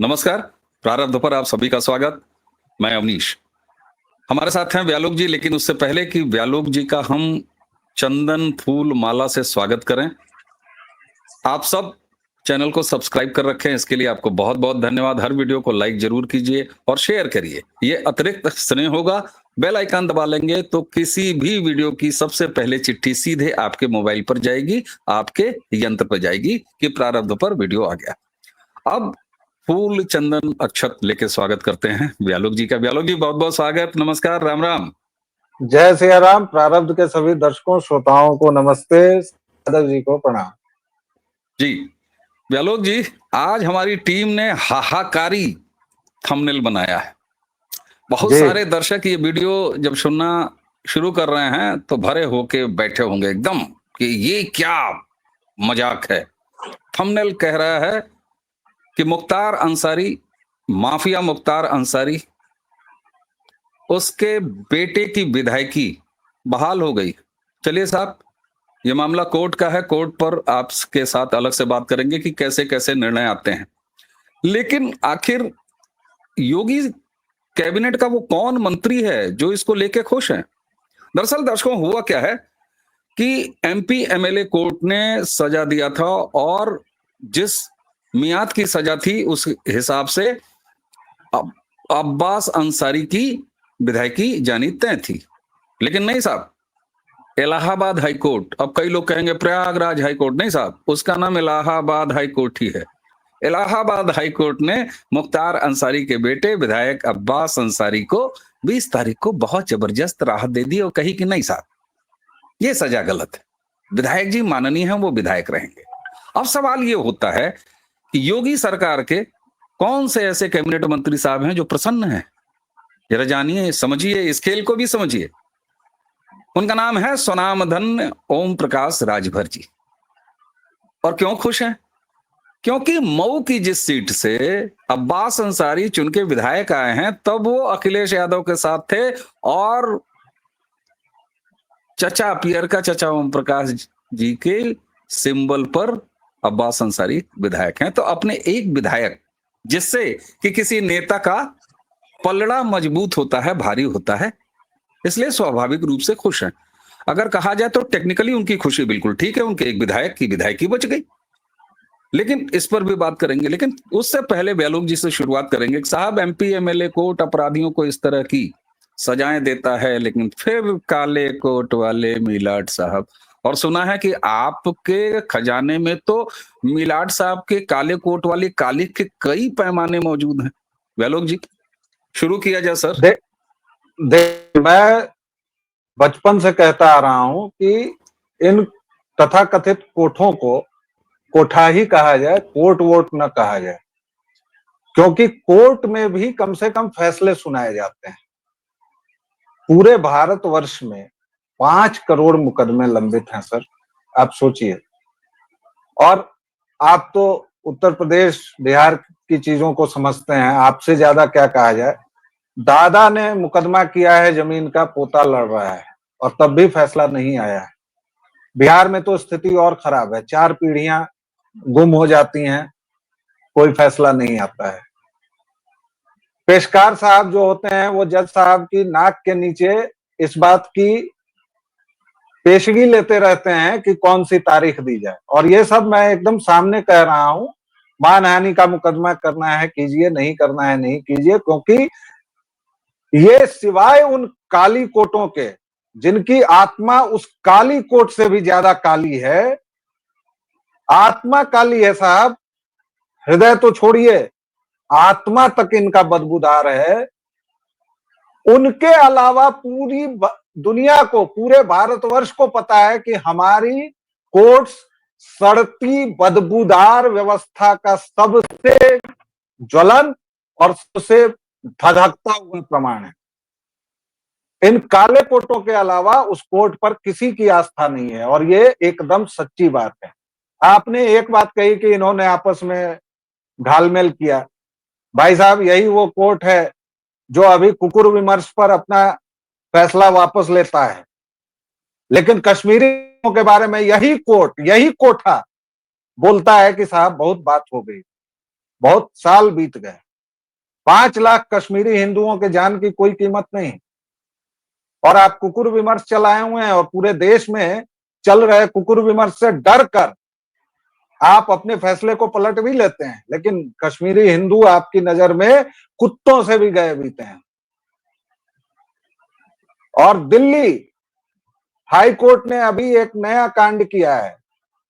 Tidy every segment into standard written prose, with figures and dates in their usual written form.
नमस्कार। प्रारब्ध पर आप सभी का स्वागत। मैं अवनीश। हमारे साथ हैं व्यालोक जी, लेकिन उससे पहले कि व्यालोक जी का हम चंदन फूल माला से स्वागत करें, आप सब चैनल को सब्सक्राइब कर रखें, इसके लिए आपको बहुत बहुत धन्यवाद। हर वीडियो को लाइक जरूर कीजिए और शेयर करिए, ये अतिरिक्त स्नेह होगा। बेल आइकन दबा लेंगे तो किसी भी वीडियो की सबसे पहले चिट्ठी सीधे आपके मोबाइल पर जाएगी, आपके यंत्र पर जाएगी कि प्रारब्ध पर वीडियो आ गया। अब फूल चंदन अक्षत लेके स्वागत करते हैं व्यालोक जी का। व्यालोक जी, बहुत बहुत स्वागत, नमस्कार, राम राम। जय सिया राम। प्रारब्ध के सभी दर्शकों श्रोताओं को नमस्ते, यादव जी को प्रणाम। जी व्यालोक जी, आज हमारी टीम ने हाहाकारी थंबनेल बनाया है। बहुत सारे दर्शक ये वीडियो जब सुनना शुरू कर रहे हैं तो भरे होके बैठे होंगे एकदम कि ये क्या मजाक है। थंबनेल कह रहा है कि मुख्तार अंसारी, माफिया मुख्तार अंसारी, उसके बेटे की विधायकी बहाल हो गई। चलिए साहब, ये मामला कोर्ट का है, कोर्ट पर आपके साथ अलग से बात करेंगे कि कैसे कैसे निर्णय आते हैं। लेकिन आखिर योगी कैबिनेट का वो कौन मंत्री है जो इसको लेके खुश है? दरअसल दर्शकों, हुआ क्या है कि एमपी एमएलए कोर्ट ने सजा दिया था और जिस मियाद की सजा थी उस हिसाब से अब्बास अंसारी की विधायकी जानी तय थी। लेकिन नहीं साहब, इलाहाबाद हाई कोर्ट, अब कई लोग कहेंगे प्रयागराज हाई कोर्ट, नहीं साहब, उसका नाम इलाहाबाद हाई कोर्ट ही है। इलाहाबाद हाई कोर्ट ने मुख्तार अंसारी के बेटे विधायक अब्बास अंसारी को 20 तारीख को बहुत जबरदस्त राहत दे दी और कही कि नहीं साहब, ये सजा गलत है, विधायक जी माननीय हैं, वो विधायक रहेंगे। अब सवाल ये होता है कि योगी सरकार के कौन से ऐसे कैबिनेट मंत्री साहब हैं जो प्रसन्न हैं? जरा जानिए, समझिए, इस खेल को भी समझिए। उनका नाम है स्वनामधन्य ओम प्रकाश राजभर जी। और क्यों खुश हैं? क्योंकि मऊ की जिस सीट से अब्बास अंसारी चुन के विधायक आए हैं, तब वो अखिलेश यादव के साथ थे और चचा पियर का चचा ओम प्रकाश जी के सिंबल पर अब्बास अंसारी विधायक हैं। तो अपने एक विधायक, जिससे कि किसी नेता का पलड़ा मजबूत होता है, भारी होता है, इसलिए स्वाभाविक रूप से खुश हैं। अगर कहा जाए तो टेक्निकली उनकी खुशी बिल्कुल ठीक है, उनके एक विधायक की विधायकी बच गई। लेकिन इस पर भी बात करेंगे, लेकिन उससे पहले व्यालोक जी से शुरुआत करेंगे। साहब, एमपी एमएलए कोर्ट अपराधियों को इस तरह की सजाएं देता है, लेकिन फिर काले कोट वाले मिलाट साहब, और सुना है कि आपके खजाने में तो मिलाट साहब के काले कोट वाले काली के कई पैमाने मौजूद हैं। व्यालोक जी, शुरू किया जाए सर। मैं बचपन से कहता आ रहा हूं कि इन तथाकथित कोठों को कोठा ही कहा जाए, कोर्ट वोट न कहा जाए, क्योंकि कोर्ट में भी कम से कम फैसले सुनाए जाते हैं। पूरे भारतवर्ष में 5 करोड़ मुकदमे लंबित हैं सर, आप सोचिए। और आप तो उत्तर प्रदेश बिहार की चीजों को समझते हैं, आपसे ज्यादा क्या कहा जाए। दादा ने मुकदमा किया है जमीन का, पोता लड़ रहा है और तब भी फैसला नहीं आया है। बिहार में तो स्थिति और खराब है, 4 पीढ़ियां गुम हो जाती हैं, कोई फैसला नहीं आता है। पेशकार साहब जो होते हैं वो जज साहब की नाक के नीचे इस बात की पेशगी लेते रहते हैं कि कौन सी तारीख दी जाए, और ये सब मैं एकदम सामने कह रहा हूं। मानहानि का मुकदमा करना है कीजिए, नहीं करना है नहीं कीजिए, क्योंकि ये सिवाय उन काली कोटों के जिनकी आत्मा उस काली कोट से भी ज्यादा काली है, आत्मा काली है साहब, हृदय तो छोड़िए, आत्मा तक इनका बदबूदार है। उनके अलावा पूरी दुनिया को, पूरे भारतवर्ष को पता है कि हमारी कोर्ट्स सड़ती बदबूदार व्यवस्था का सबसे ज्वलन और सबसे धधकता हुआ प्रमाण है। इन काले कोटों के अलावा उस कोर्ट पर किसी की आस्था नहीं है, और ये एकदम सच्ची बात है। आपने एक बात कही कि इन्होंने आपस में घालमेल किया। भाई साहब, यही वो कोर्ट है जो अभी कुकुर विमर्श पर अपना फैसला वापस लेता है, लेकिन कश्मीरियों के बारे में यही कोर्ट, यही कोठा बोलता है कि साहब बहुत बात हो गई। बहुत साल बीत गए, 5 लाख कश्मीरी हिंदुओं के जान की कोई कीमत नहीं, और आप कुकुर विमर्श चलाए हुए हैं और पूरे देश में चल रहे कुकुर विमर्श से डर कर आप अपने फैसले को पलट भी लेते हैं, लेकिन कश्मीरी हिंदू आपकी नजर में कुत्तों से भी गए बीते हैं। और दिल्ली हाई कोर्ट ने अभी एक नया कांड किया है,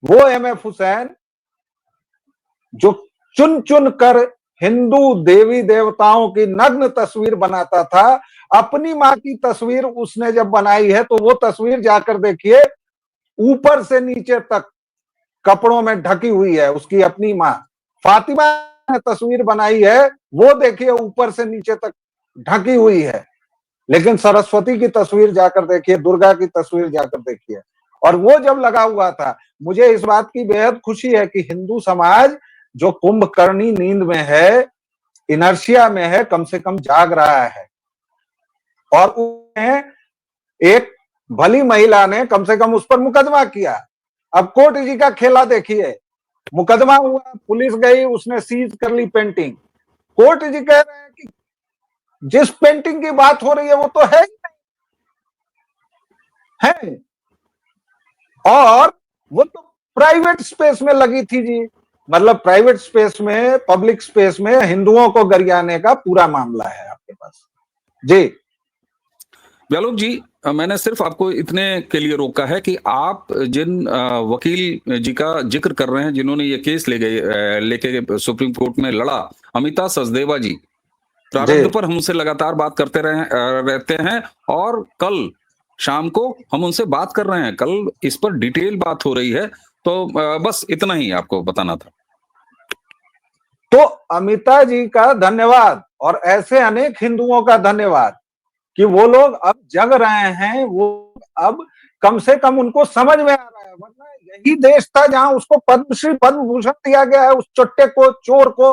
वो एमएफ हुसैन जो चुन चुन कर हिंदू देवी देवताओं की नग्न तस्वीर बनाता था, अपनी मां की तस्वीर उसने जब बनाई है तो वो तस्वीर जाकर देखिए, ऊपर से नीचे तक कपड़ों में ढकी हुई है। उसकी अपनी मां फातिमा ने तस्वीर बनाई है, वो देखिए ऊपर से नीचे तक ढकी हुई है। लेकिन सरस्वती की तस्वीर जाकर देखिए, दुर्गा की तस्वीर जाकर देखिए, और वो जब लगा हुआ था, मुझे इस बात की बेहद खुशी है कि हिंदू समाज जो कुंभकर्णी नींद में है, इनर्शिया में है, कम से कम जाग रहा है। और उन्हें एक भली महिला ने कम से कम उस पर मुकदमा किया। अब कोर्ट जी का खेला देखिए, मुकदमा हुआ, पुलिस गई, उसने सीज कर ली पेंटिंग। कोर्ट जी कह रहे हैं कि जिस पेंटिंग की बात हो रही है वो तो है ही नहीं है, और वो तो प्राइवेट स्पेस में लगी थी जी। मतलब प्राइवेट स्पेस में, पब्लिक स्पेस में हिंदुओं को गरियाने का पूरा मामला है आपके पास जी। व्यालोक जी, मैंने सिर्फ आपको इतने के लिए रोका है कि आप जिन वकील जी का जिक्र कर रहे हैं, जिन्होंने ये केस लेके सुप्रीम कोर्ट में लड़ा, अमिता सचदेवा जी, प्रारब्ध पर हम उनसे लगातार बात करते रहते हैं, और कल शाम को हम उनसे बात कर रहे हैं। कल इस पर डिटेल बात हो रही है, तो बस इतना ही आपको बताना था। तो अमिता जी का धन्यवाद, और ऐसे अनेक हिंदुओं का धन्यवाद कि वो लोग अब जग रहे हैं, वो अब कम से कम उनको समझ में आ रहा है। वरना यही देश था जहां उसको पद्मश्री पद्म भूषण दिया गया है, उस चुट्टे को, चोर को,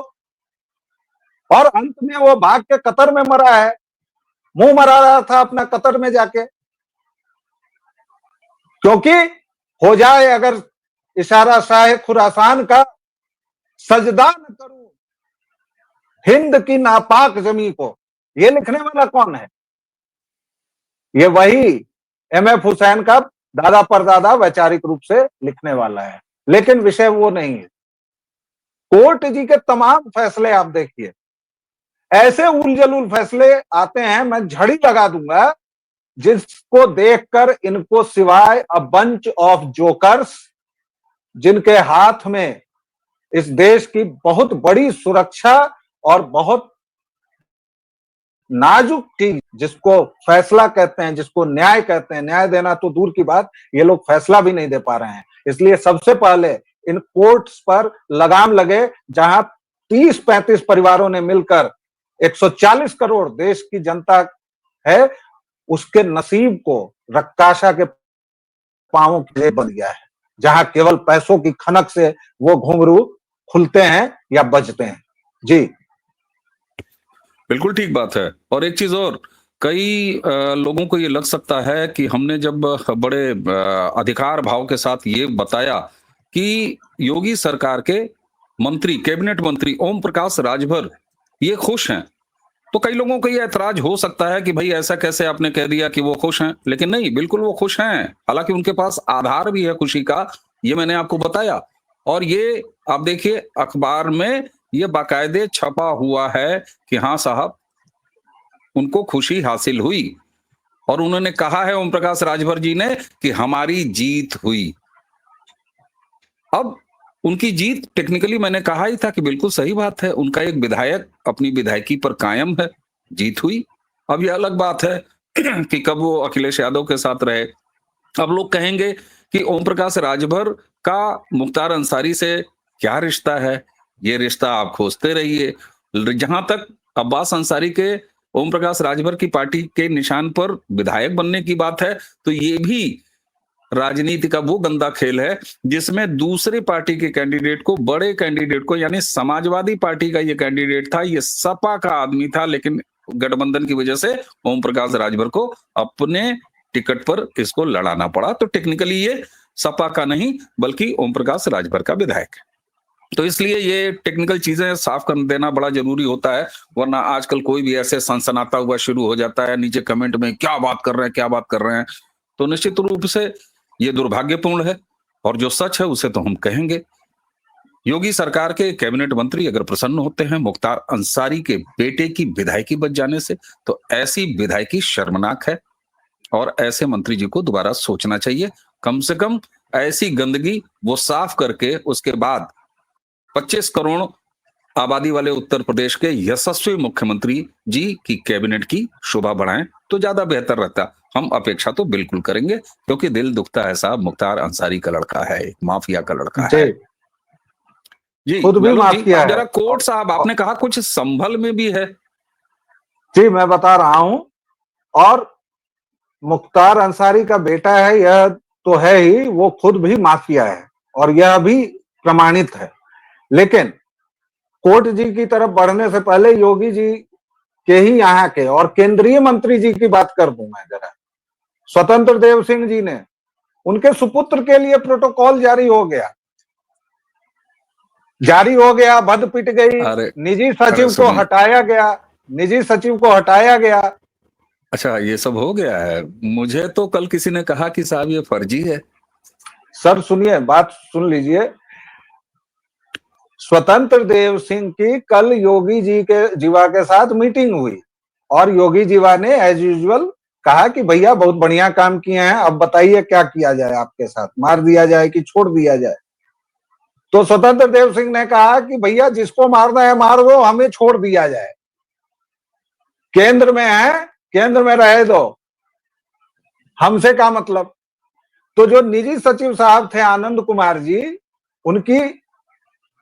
और अंत में वो भाग के कतर में मरा है, मुंह मरा रहा था अपना कतर में जाके, क्योंकि हो जाए अगर इशारा शाह खुरासान का, सजदा न करूं हिंद की नापाक जमी को, ये लिखने वाला कौन है? ये वही एमएफ हुसैन का दादा परदादा वैचारिक रूप से लिखने वाला है, लेकिन विषय वो नहीं है। कोर्ट जी के तमाम फैसले आप देखिए, ऐसे उलझुल फैसले आते हैं, मैं झड़ी लगा दूंगा, जिसको देखकर इनको सिवाय अ बंच ऑफ जोकर्स, जिनके हाथ में इस देश की बहुत बड़ी सुरक्षा और बहुत नाजुक चीज, जिसको फैसला कहते हैं, जिसको न्याय कहते हैं, न्याय देना तो दूर की बात, ये लोग फैसला भी नहीं दे पा रहे हैं। इसलिए सबसे पहले इन कोर्ट्स पर लगाम लगे, जहां 30-35 परिवारों ने मिलकर 140 करोड़ देश की जनता है, उसके नसीब को रक्काशा के पांवों के बन गया है, जहां केवल पैसों की खनक से वो घुंघरू खुलते हैं या बजते हैं जी। बिल्कुल ठीक बात है। और एक चीज और, कई लोगों को ये लग सकता है कि हमने जब बड़े अधिकार भाव के साथ ये बताया कि योगी सरकार के मंत्री, कैबिनेट मंत्री ओम प्रकाश राजभर ये खुश हैं, तो कई लोगों को ये ऐतराज हो सकता है कि भाई ऐसा कैसे आपने कह दिया कि वो खुश हैं। लेकिन नहीं, बिल्कुल वो खुश हैं। हालांकि उनके पास आधार भी है खुशी का, ये मैंने आपको बताया। और ये आप देखिए, अखबार में ये बाकायदे छपा हुआ है कि हाँ साहब, उनको खुशी हासिल हुई। और उन्होंने कहा है ओम प्रकाश राजभर जी ने कि हमारी जीत हुई। अब उनकी जीत टेक्निकली, मैंने कहा ही था कि बिल्कुल सही बात है, उनका एक विधायक अपनी विधायकी पर कायम है, जीत हुई। अब यह अलग बात है कि कब वो अखिलेश यादव के साथ रहे। अब लोग कहेंगे कि ओम प्रकाश राजभर का मुख्तार अंसारी से क्या रिश्ता है, ये रिश्ता आप खोजते रहिए। जहां तक अब्बास अंसारी के ओम प्रकाश राजभर की पार्टी के निशान पर विधायक बनने की बात है, तो ये भी राजनीति का वो गंदा खेल है जिसमें दूसरे पार्टी के कैंडिडेट को, बड़े कैंडिडेट को, यानी समाजवादी पार्टी का ये कैंडिडेट था, ये सपा का आदमी था, लेकिन गठबंधन की वजह से ओम प्रकाश राजभर को अपने टिकट पर इसको लड़ाना पड़ा। तो टेक्निकली ये सपा का नहीं, बल्कि ओम प्रकाश राजभर का विधायक है। तो इसलिए ये टेक्निकल चीजें साफ कर देना बड़ा जरूरी होता है, वरना आजकल कोई भी ऐसे सनसनाता हुआ शुरू हो जाता है नीचे कमेंट में क्या बात कर रहे हैं, क्या बात कर रहे हैं। तो निश्चित रूप से ये दुर्भाग्यपूर्ण है, और जो सच है उसे तो हम कहेंगे। योगी सरकार के कैबिनेट मंत्री अगर प्रसन्न होते हैं मुख्तार अंसारी के बेटे की विधायकी बच जाने से, तो ऐसी विधायकी शर्मनाक है, और ऐसे मंत्री जी को दोबारा सोचना चाहिए। कम से कम ऐसी गंदगी वो साफ करके उसके बाद 25 करोड़ आबादी वाले उत्तर प्रदेश के यशस्वी मुख्यमंत्री जी की कैबिनेट की शोभा बढ़ाएं तो ज्यादा बेहतर रहता। हम अपेक्षा तो बिल्कुल करेंगे, क्योंकि दिल दुखता है साहब, मुख्तार अंसारी का लड़का है, एक माफिया का लड़का है जी, जी। खुद भी लालू जी, माफिया अब जरा है। कोर्ट साहब, आपने कहा कुछ संभल में भी है। जी, मैं बता रहा हूं, और मुख्तार अंसारी का बेटा है, यह तो है ही, वो खुद भी माफिया है, और यह भी प्रमाणित है। लेकिन कोर्ट जी की तरफ बढ़ने से पहले योगी जी के ही यहाँ के और केंद्रीय मंत्री जी की बात कर दूं मैं जरा। स्वतंत्र देव सिंह जी ने, उनके सुपुत्र के लिए प्रोटोकॉल जारी हो गया, बंद पिट गई, अरे निजी अरे सचिव को सुनिए, हटाया गया, निजी सचिव को हटाया गया। अच्छा ये सब हो गया है। मुझे तो कल किसी ने कहा कि साहब ये फर्जी है। सर सुनिए, बात सुन लीजिए। स्वतंत्र देव सिंह की कल योगी जी के जीवा के साथ मीटिंग हुई, और योगी जीवा ने एज यूजुअल कहा कि भैया बहुत बढ़िया काम किए हैं, अब बताइए क्या किया जाए, आपके साथ मार दिया जाए कि छोड़ दिया जाए। तो स्वतंत्र देव सिंह ने कहा कि भैया जिसको मारना है मार दो, हमें छोड़ दिया जाए, केंद्र में है, केंद्र में रहे दो, हमसे क्या मतलब। तो जो निजी सचिव साहब थे आनंद कुमार जी, उनकी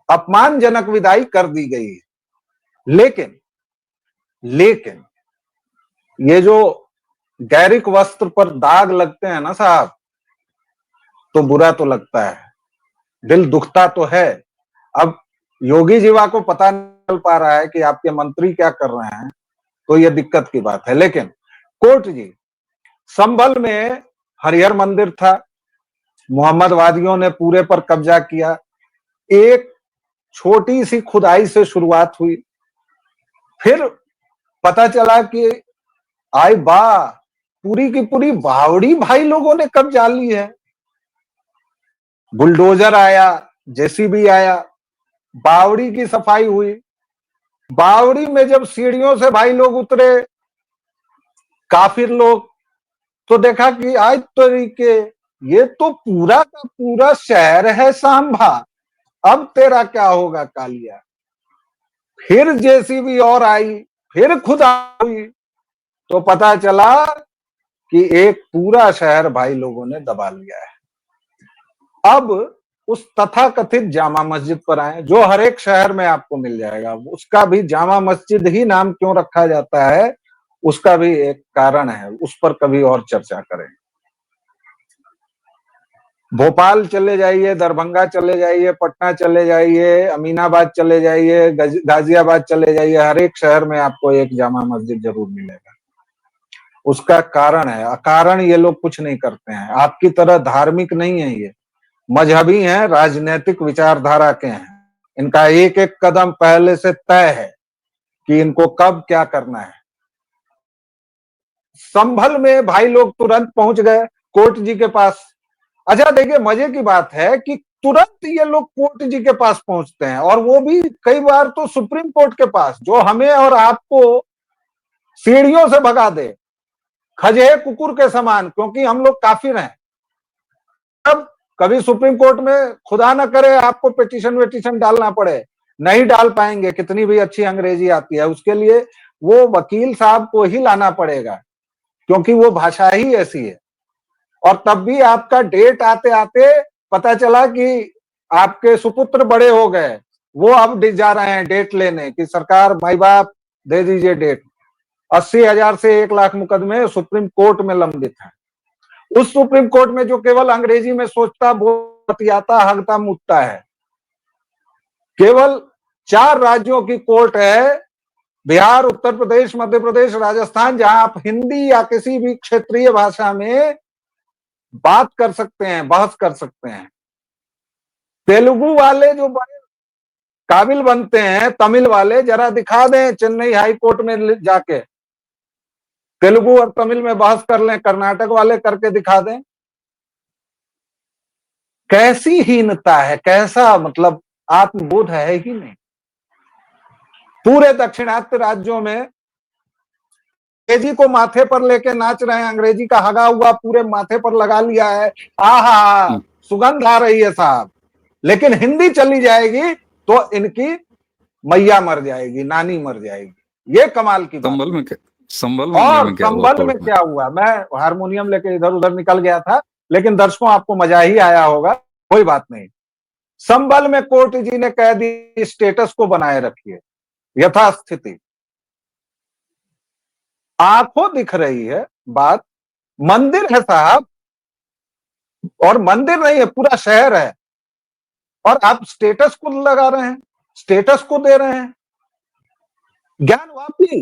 अपमानजनक विदाई कर दी गई। लेकिन लेकिन ये जो गैरिक वस्त्र पर दाग लगते हैं ना साहब, तो बुरा तो लगता है, दिल दुखता तो है। अब योगी जीवा को पता नहीं चल पा रहा है कि आपके मंत्री क्या कर रहे हैं, तो ये दिक्कत की बात है। लेकिन कोर्ट जी, संभल में हरिहर मंदिर था, मोहम्मदवादियों ने पूरे पर कब्जा किया, एक छोटी सी खुदाई से शुरुआत हुई, फिर पता चला कि आई बा पूरी की पूरी बावड़ी भाई लोगों ने कब्जा ली है। बुलडोजर आया, जेसीबी आया, बावड़ी की सफाई हुई। बावड़ी में जब सीढ़ियों से भाई लोग उतरे, काफिर लोग, तो देखा कि आज तरीके ये तो पूरा का पूरा शहर है सांभा, अब तेरा क्या होगा कालिया। फिर जेसीबी और आई, फिर खुदा हुई, तो पता चला कि एक पूरा शहर भाई लोगों ने दबा लिया है। अब उस तथाकथित जामा मस्जिद पर आए, जो हर एक शहर में आपको मिल जाएगा, उसका भी जामा मस्जिद ही नाम क्यों रखा जाता है, उसका भी एक कारण है, उस पर कभी और चर्चा करें। भोपाल चले जाइए, दरभंगा चले जाइए, पटना चले जाइए, अमीनाबाद चले जाइए, गाजियाबाद चले जाइए, हर एक शहर में आपको एक जामा मस्जिद जरूर मिलेगा। उसका कारण है, अकारण ये लोग कुछ नहीं करते हैं। आपकी तरह धार्मिक नहीं है, ये मजहबी हैं, राजनीतिक विचारधारा के हैं। इनका एक एक कदम पहले से तय है कि इनको कब क्या करना है। संभल में भाई लोग तुरंत पहुंच गए कोर्ट जी के पास। अच्छा देखिए, मजे की बात है कि तुरंत ये लोग कोर्ट जी के पास पहुंचते हैं, और वो भी कई बार तो सुप्रीम कोर्ट के पास, जो हमें और आपको सीढ़ियों से भगा दे, खजे कुकुर के समान, क्योंकि हम लोग काफिर हैं। अब कभी सुप्रीम कोर्ट में खुदा ना करे आपको पिटीशन वेटिशन डालना पड़े, नहीं डाल पाएंगे, कितनी भी अच्छी अंग्रेजी आती है, उसके लिए वो वकील साहब को ही लाना पड़ेगा, क्योंकि वो भाषा ही ऐसी है। और तब भी आपका डेट आते आते पता चला कि आपके सुपुत्र बड़े हो गए, वो अब जा रहे हैं डेट लेने कि सरकार माई बाप दे दीजिए डेट। 80,000 से 1 लाख मुकदमे सुप्रीम कोर्ट में लंबित हैं। उस सुप्रीम कोर्ट में जो केवल अंग्रेजी में सोचता बतियाता हगता मुतता है। केवल 4 राज्यों की कोर्ट है, बिहार, उत्तर प्रदेश, मध्य प्रदेश, राजस्थान, जहां आप हिंदी या किसी भी क्षेत्रीय भाषा में बात कर सकते हैं, बहस कर सकते हैं। तेलुगु वाले जो बड़े काबिल बनते हैं तमिल वाले, जरा दिखा दें चेन्नई हाई कोर्ट में जाके, तेलुगु और तमिल में बहस कर लें, कर्नाटक वाले करके दिखा दें। कैसी हीनता है, कैसा मतलब आत्मबोध है ही नहीं। पूरे दक्षिणात्य राज्यों में अंग्रेजी को माथे पर लेके नाच रहे हैं, अंग्रेजी का हगा हुआ पूरे माथे पर लगा लिया है, आहा सुगंध आ रही है साहब। लेकिन हिंदी चली जाएगी तो इनकी मैया मर जाएगी, नानी मर जाएगी। ये कमाल की बात। संभल में क्या, संभल मामले और में क्या हुआ संबल में कोर्ट में? क्या हुआ, मैं हारमोनियम लेके इधर उधर निकल गया था, लेकिन दर्शकों आपको मजा ही आया होगा, कोई बात नहीं। संबल में कोर्ट जी ने कह दी स्टेटस को बनाए रखिए, यथास्थिति, आंखों दिख रही है बात। मंदिर है साहब, और मंदिर नहीं है, पूरा शहर है, और आप स्टेटस को लगा रहे हैं, स्टेटस को दे रहे हैं। ज्ञानवापी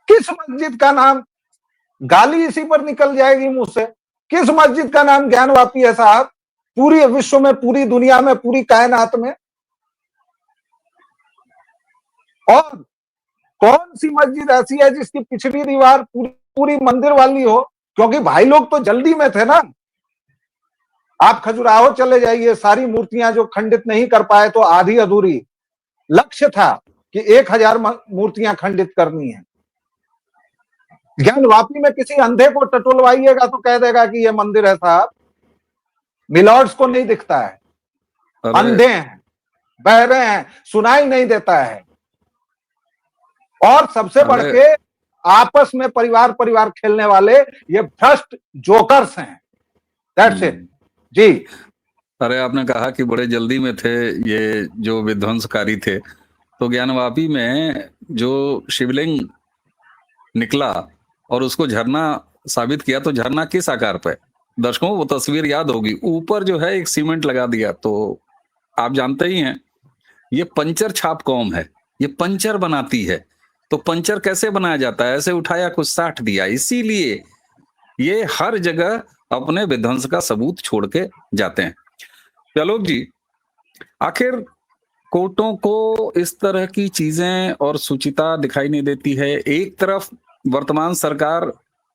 किस मस्जिद का नाम, गाली इसी पर निकल जाएगी मुंह से, किस मस्जिद का नाम ज्ञानवापी है साहब? पूरी विश्व में, पूरी दुनिया में, पूरी कायनात में। और कौन सी मस्जिद ऐसी है जिसकी पिछली दीवार पूरी पूरी मंदिर वाली हो? क्योंकि भाई लोग तो जल्दी में थे ना। आप खजुराहो चले जाइए, सारी मूर्तियां जो खंडित नहीं कर पाए तो आधी अधूरी, लक्ष्य था कि 1000 मूर्तियां खंडित करनी है। ज्ञानवापी में किसी अंधे को टटोलवाइएगा तो कह देगा कि ये मंदिर है साहब। मिलॉर्ड्स को नहीं दिखता है, अरे अंधे हैं, बहरे हैं, सुनाई नहीं देता है। और सबसे बढ़ अरे के आपस में परिवार परिवार खेलने वाले ये भ्रष्ट जोकर्स हैं। दैट्स इट जी। अरे आपने कहा कि बड़े जल्दी में थे ये जो विध्वंसकारी थे, तो ज्ञानवापी में जो शिवलिंग निकला और उसको झरना साबित किया, तो झरना किस आकार पे? दर्शकों वो तस्वीर याद होगी, ऊपर जो है एक सीमेंट लगा दिया। तो आप जानते ही हैं ये पंचर छाप कौम है, ये पंचर बनाती है। तो पंचर कैसे बनाया जाता है? ऐसे उठाया, कुछ साट दिया। इसीलिए ये हर जगह अपने विध्वंस का सबूत छोड़ के जाते हैं। चलो जी, आखिर कोर्टों को इस तरह की चीजें और सूचिता दिखाई नहीं देती है। एक तरफ वर्तमान सरकार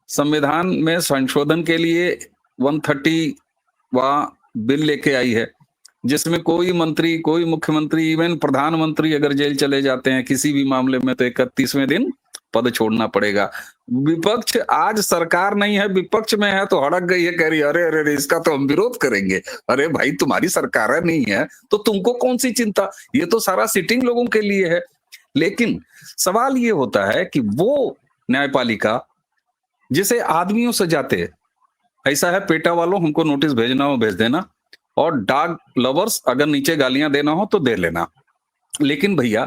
संविधान में संशोधन के लिए 130वां बिल लेके आई है, जिसमें कोई मंत्री, कोई मुख्यमंत्री, इवन प्रधानमंत्री अगर जेल चले जाते हैं किसी भी मामले में तो 31वें दिन पद छोड़ना पड़ेगा। विपक्ष आज सरकार नहीं है, विपक्ष में है तो हड़क गई है, कह रही अरे अरे इसका तो हम विरोध करेंगे। अरे भाई तुम्हारी सरकार नहीं है तो तुमको कौन सी चिंता, ये तो सारा सिटिंग लोगों के लिए है। लेकिन सवाल ये होता है कि वो न्यायपालिका जिसे आदमियों से जाते, ऐसा है पेटा वालों हमको नोटिस भेजना हो भेज देना, और डॉग लवर्स अगर नीचे गालियां देना हो तो दे लेना। लेकिन भैया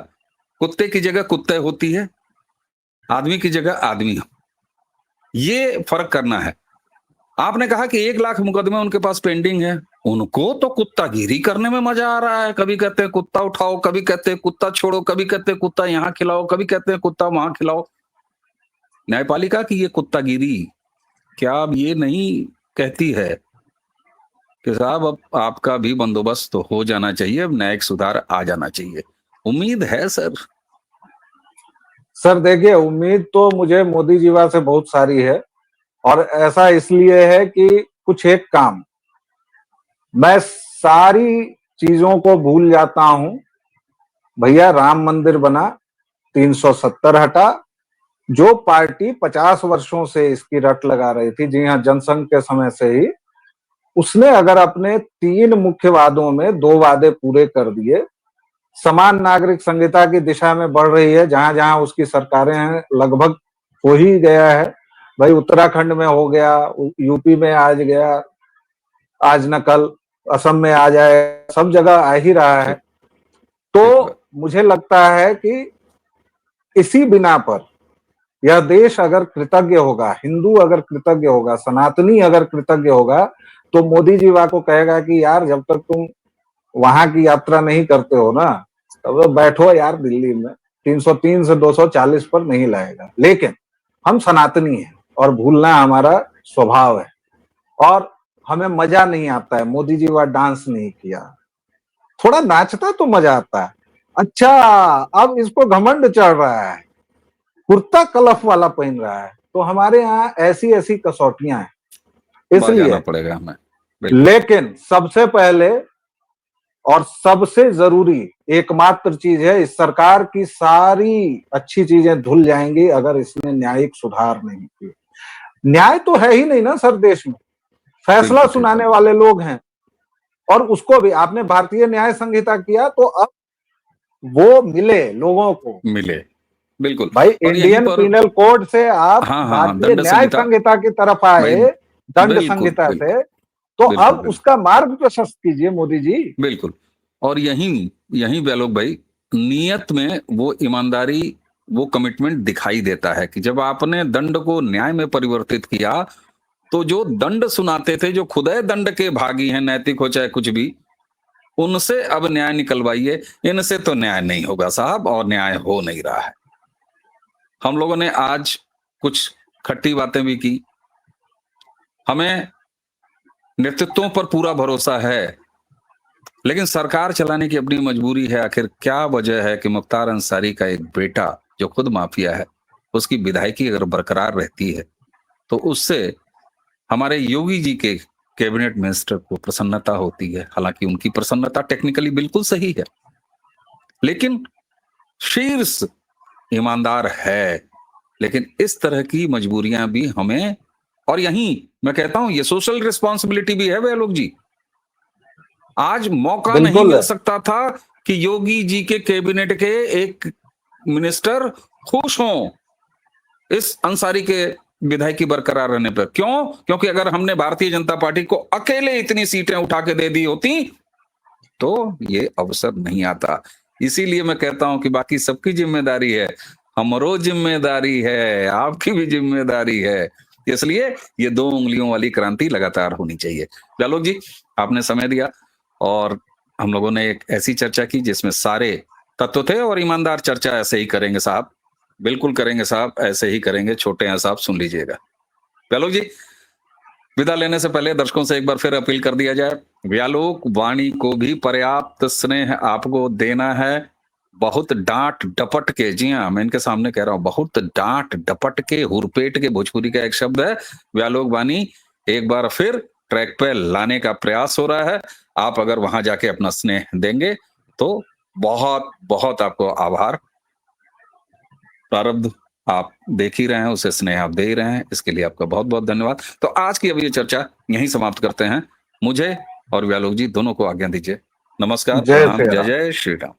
कुत्ते की जगह कुत्ते होती है, आदमी की जगह आदमी हो, ये फर्क करना है। आपने कहा कि 1 लाख मुकदमे उनके पास पेंडिंग है, उनको तो कुत्तागिरी करने में मजा आ रहा है। कभी कहते हैं कुत्ता उठाओ, कभी कहते हैं कुत्ता छोड़ो, कभी कहते हैं कुत्ता यहाँ खिलाओ, कभी कहते हैं कुत्ता वहां खिलाओ। न्यायपालिका की ये कुत्तागिरी क्या अब ये नहीं कहती है कि साहब अब आपका भी बंदोबस्त तो हो जाना चाहिए, अब न्यायिक सुधार आ जाना चाहिए? उम्मीद है सर? सर देखिए, उम्मीद तो मुझे मोदी जीवा से बहुत सारी है, और ऐसा इसलिए है कि कुछ एक काम, मैं सारी चीजों को भूल जाता हूं। भैया राम मंदिर बना, 370 हटा, जो पार्टी 50 वर्षों से इसकी रट लगा रही थी, जी हाँ जनसंघ के समय से ही, उसने अगर अपने 3 मुख्य वादों में 2 वादे पूरे कर दिए, समान नागरिक संहिता की दिशा में बढ़ रही है, जहां जहां उसकी सरकारें हैं लगभग हो ही गया है। भाई उत्तराखंड में हो गया, यूपी में आज गया, आज न कल असम में आ जाए, सब जगह आ ही रहा है। ठीक, ठीक। तो मुझे लगता है कि इसी बिना पर यह देश अगर कृतज्ञ होगा, हिंदू अगर कृतज्ञ होगा, सनातनी अगर कृतज्ञ होगा, तो मोदी जी वा को कहेगा कि यार जब तक तुम वहां की यात्रा नहीं करते हो ना, तब तो बैठो यार दिल्ली में, 303 से 240 पर नहीं लाएगा। लेकिन हम सनातनी हैं और भूलना हमारा स्वभाव है, और हमें मजा नहीं आता है। मोदी जी वा डांस नहीं किया, थोड़ा नाचता तो मजा आता है, अच्छा, अब इसको घमंड चढ़ रहा है, कुर्ता कलफ वाला पहन रहा है। तो हमारे यहाँ ऐसी ऐसी कसौटियां हैं, बाहर जाना इसलिए। पड़ेगा हमें, बिल्कुल। लेकिन सबसे पहले और सबसे जरूरी एकमात्र चीज है, इस सरकार की सारी अच्छी चीजें धुल जाएंगी अगर इसने न्यायिक सुधार नहीं किए। न्याय तो है ही नहीं ना सर देश में, फैसला बिल्कुल, सुनाने बिल्कुल। वाले लोग हैं। और उसको भी आपने भारतीय न्याय संहिता किया तो अब वो मिले लोगों को। मिले, बिल्कुल। भाई और यहीं इंडियन पर पिनल कोड से आप हाँ, हाँ, हाँ, भारतीय दंड न्याय संहिता संहिता की तरफ भाई, आए, दंड बिल्कुल, संहिता बिल्कुल, से, तो बिल्कुल, अब बिल्कुल, उसका मार्ग प्रशस्त कीजिए मोदी जी। बिल्कुल। और यहीं यहीं व्यालोक भाई, नियत में वो ईमानदारी, वो कमिटमेंट दिखाई देता है कि जब आपने दंड को न्याय में परिवर्तित किया, तो जो दंड सुनाते थे, जो खुदे दंड के भागी हैं, नैतिक हो चाहे कुछ भी, उनसे अब न्याय निकलवाइए। इनसे तो न्याय नहीं होगा साहब, और न्याय हो नहीं रहा है। हम लोगों ने आज कुछ खट्टी बातें भी की। हमें नेतृत्वों पर पूरा भरोसा है, लेकिन सरकार चलाने की अपनी मजबूरी है। आखिर क्या वजह है कि मुख्तार अंसारी का एक बेटा जो खुद माफिया है, उसकी विधायकी अगर बरकरार रहती है, तो उससे हमारे योगी जी के कैबिनेट मिनिस्टर को प्रसन्नता होती है। हालांकि उनकी प्रसन्नता टेक्निकली बिल्कुल सही है, लेकिन शीर्ष ईमानदार है। लेकिन इस तरह की मजबूरियां भी हमें, और यहीं मैं कहता हूं ये सोशल रिस्पॉन्सिबिलिटी भी है व्यालोक जी। आज मौका नहीं बिल्कुल मिल सकता था कि योगी जी के कैबिनेट के एक मिनिस्टर खुश हों इस अंसारी के विधायकी बरकरार रहने पर। क्यों? क्योंकि अगर हमने भारतीय जनता पार्टी को अकेले इतनी सीटें उठा के दे दी होती, तो ये अवसर नहीं आता। इसीलिए मैं कहता हूं कि बाकी सबकी जिम्मेदारी है, हमरो जिम्मेदारी है, आपकी भी जिम्मेदारी है। इसलिए ये 2 उंगलियों वाली क्रांति लगातार होनी चाहिए। व्यालोक जी, आपने समय दिया और हम लोगों ने एक ऐसी चर्चा की जिसमें सारे तत्व थे, और ईमानदार चर्चा ऐसे ही करेंगे साहब, बिल्कुल करेंगे साहब, ऐसे ही करेंगे। छोटे हैं साहब, सुन लीजिएगा। व्यालोक जी, विदा लेने से पहले दर्शकों से एक बार फिर अपील कर दिया जाए, व्यालोक वाणी को भी पर्याप्त स्नेह आपको देना है। बहुत डांट डपट के, जी हाँ मैं इनके सामने कह रहा हूं, बहुत डांट डपट के, हुरपेट के भोजपुरी का एक शब्द है व्यालोक वाणी, एक बार फिर ट्रैक पे लाने का प्रयास हो रहा है। आप अगर वहां जाके अपना स्नेह देंगे तो बहुत बहुत आपको आभार। प्रारब्ध आप देख ही रहे हैं, उसे स्नेह आप दे ही रहे हैं, इसके लिए आपका बहुत बहुत धन्यवाद। तो आज की अब ये चर्चा यहीं समाप्त करते हैं। मुझे और व्यालोक जी दोनों को आज्ञा दीजिए। नमस्कार, जय प्रणाम, श्री जय राम। जय श्री राम।